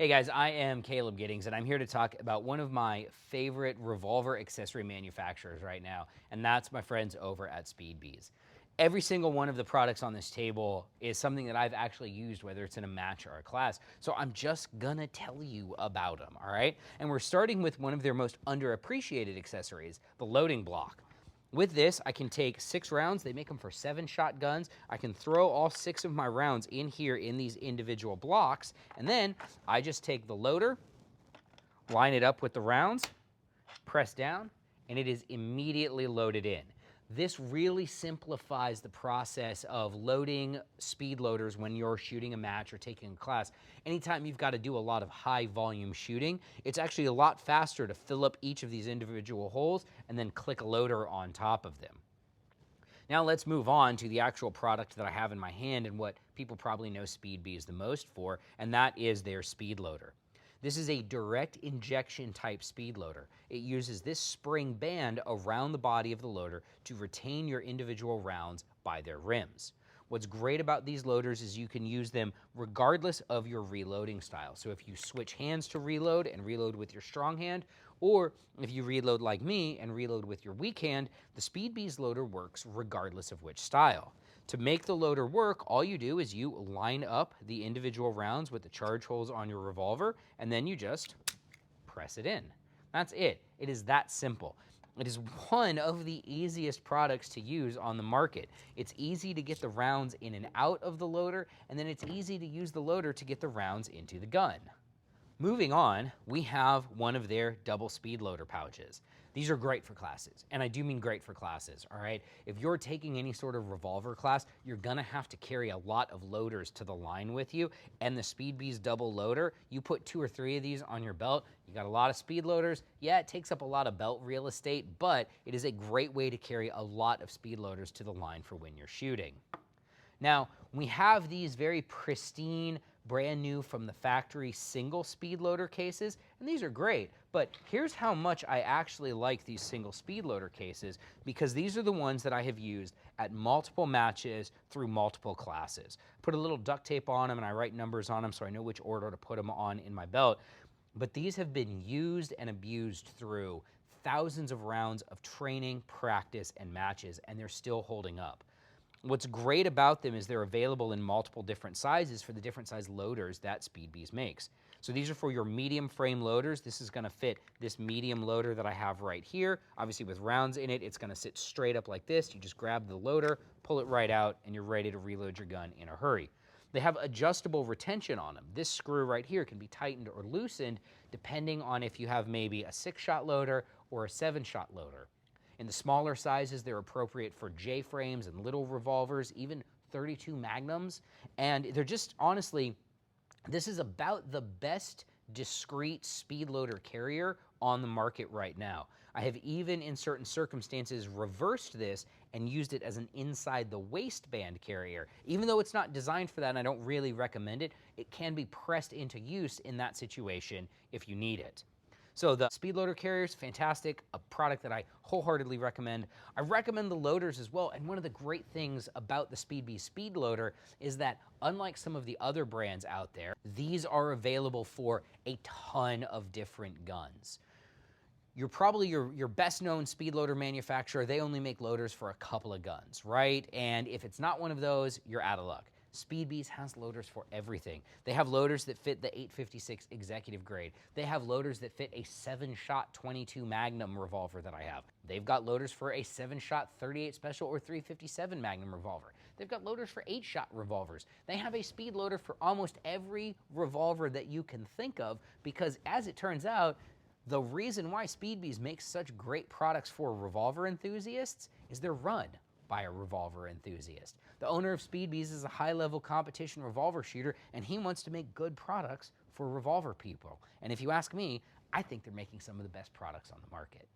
Hey guys, I am Caleb Giddings, and I'm here to talk about one of my favorite revolver accessory manufacturers right now, and that's my friends over at Beez. Every single one of the products on this table is something that I've actually used, whether it's in a match or a class. So I'm just gonna tell you about them, all right? And we're starting with one of their most underappreciated accessories, the loading block. With this, I can take 6 rounds. They make them for 7-shot guns. I can throw all 6 of my rounds in here in these individual blocks, and then I just take the loader, line it up with the rounds, press down, and it is immediately loaded in. This really simplifies the process of loading speed loaders when you're shooting a match or taking a class. Anytime you've got to do a lot of high volume shooting, it's actually a lot faster to fill up each of these individual holes and then click a loader on top of them. Now let's move on to the actual product that I have in my hand and what people probably know Beez the most for, and that is their speed loader. This is a direct injection type speed loader. It uses this spring band around the body of the loader to retain your individual rounds by their rims. What's great about these loaders is you can use them regardless of your reloading style. So if you switch hands to reload and reload with your strong hand, or if you reload like me and reload with your weak hand, the Beez loader works regardless of which style. To make the loader work, all you do is you line up the individual rounds with the charge holes on your revolver, and then you just press it in. That's it. It is that simple. It is one of the easiest products to use on the market. It's easy to get the rounds in and out of the loader, and then it's easy to use the loader to get the rounds into the gun. Moving on, we have one of their double speed loader pouches. These are great for classes, and I do mean great for classes, all right? If you're taking any sort of revolver class, you're gonna have to carry a lot of loaders to the line with you, and the Beez double loader, you put 2 or 3 of these on your belt, you got a lot of speed loaders. Yeah, it takes up a lot of belt real estate, but it is a great way to carry a lot of speed loaders to the line for when you're shooting. Now, we have these very pristine, brand new from the factory single speed loader cases, and these are great, but here's how much I actually like these single speed loader cases, because these are the ones that I have used at multiple matches through multiple classes. Put a little duct tape on them and I write numbers on them so I know which order to put them on in my belt, but these have been used and abused through thousands of rounds of training, practice, and matches, and they're still holding up. What's great about them is they're available in multiple different sizes for the different size loaders that Beez makes. So these are for your medium frame loaders. This is gonna fit this medium loader that I have right here. Obviously with rounds in it, it's gonna sit straight up like this. You just grab the loader, pull it right out, and you're ready to reload your gun in a hurry. They have adjustable retention on them. This screw right here can be tightened or loosened depending on if you have maybe a 6-shot loader or a 7-shot loader. In the smaller sizes, they're appropriate for J-frames and little revolvers, even 32 Magnums. And they're just, honestly, this is about the best discreet speed loader carrier on the market right now. I have even, in certain circumstances, reversed this and used it as an inside the waistband carrier. Even though it's not designed for that and I don't really recommend it, it can be pressed into use in that situation if you need it. So the speed loader carrier is fantastic, a product that I wholeheartedly recommend. I recommend the loaders as well, and one of the great things about the Beez speed loader is that unlike some of the other brands out there, these are available for a ton of different guns. You're probably your best known speed loader manufacturer, they only make loaders for a couple of guns, right? And if it's not one of those, you're out of luck. Beez has loaders for everything. They have loaders that fit the 856 executive grade. They have loaders that fit a 7-shot 22 Magnum revolver that I have. They've got loaders for a 7-shot 38 Special or 357 Magnum revolver. They've got loaders for 8-shot revolvers. They have a speed loader for almost every revolver that you can think of, because as it turns out, the reason why Beez makes such great products for revolver enthusiasts is they're run by a revolver enthusiast. The owner of Beez is a high-level competition revolver shooter, and he wants to make good products for revolver people. And if you ask me, I think they're making some of the best products on the market.